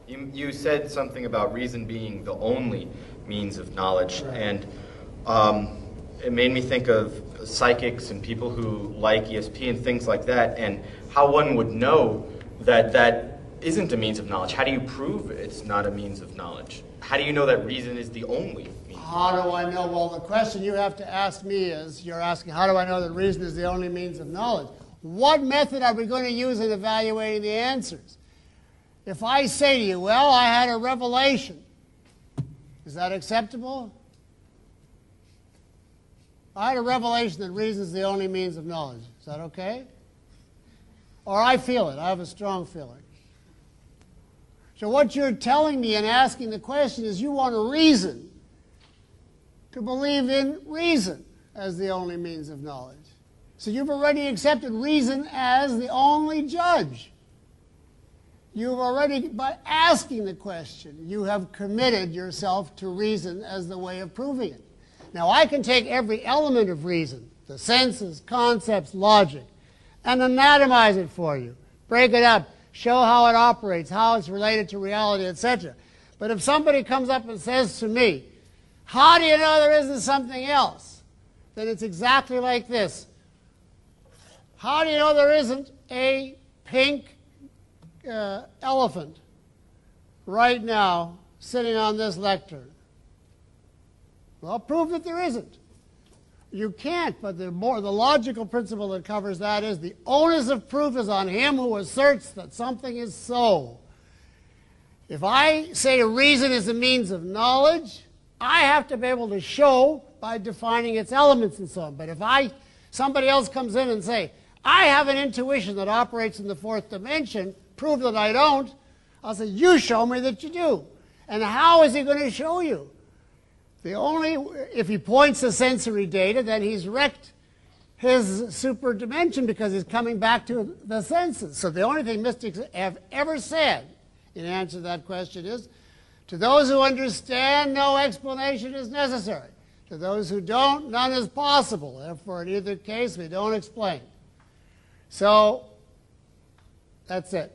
You said something about reason being the only means of knowledge, Right. and it made me think of psychics and people who like ESP and things like that, and how one would know that that isn't a means of knowledge. How do you prove it's not a means of knowledge? How do you know that reason is the only means? How do I know? Well, the question you have to ask me is, you're asking, how do I know that reason is the only means of knowledge? What method are we going to use in evaluating the answers? If I say to you, well, I had a revelation, is that acceptable? I had a revelation that reason is the only means of knowledge. Is that okay? Or I feel it. I have a strong feeling. So what you're telling me in asking the question is you want a reason to believe in reason as the only means of knowledge. So you've already accepted reason as the only judge. You've already, by asking the question, you have committed yourself to reason as the way of proving it. Now, I can take every element of reason, the senses, concepts, logic, and anatomize it for you, break it up, show how it operates, how it's related to reality, etc. But if somebody comes up and says to me, how do you know there isn't something else? Then it's exactly like this. How do you know there isn't a pink elephant right now sitting on this lectern? Well, prove that there isn't. You can't, but the logical principle that covers that is the onus of proof is on him who asserts that something is so. If I say a reason is a means of knowledge, I have to be able to show by defining its elements and so on. But if somebody else comes in and say, I have an intuition that operates in the fourth dimension, prove that I don't, I'll say, you show me that you do. And how is he going to show you? If he points to sensory data, then he's wrecked his super dimension because he's coming back to the senses. So the only thing mystics have ever said in answer to that question is, to those who understand, no explanation is necessary. To those who don't, none is possible. Therefore, in either case, we don't explain. So that's it.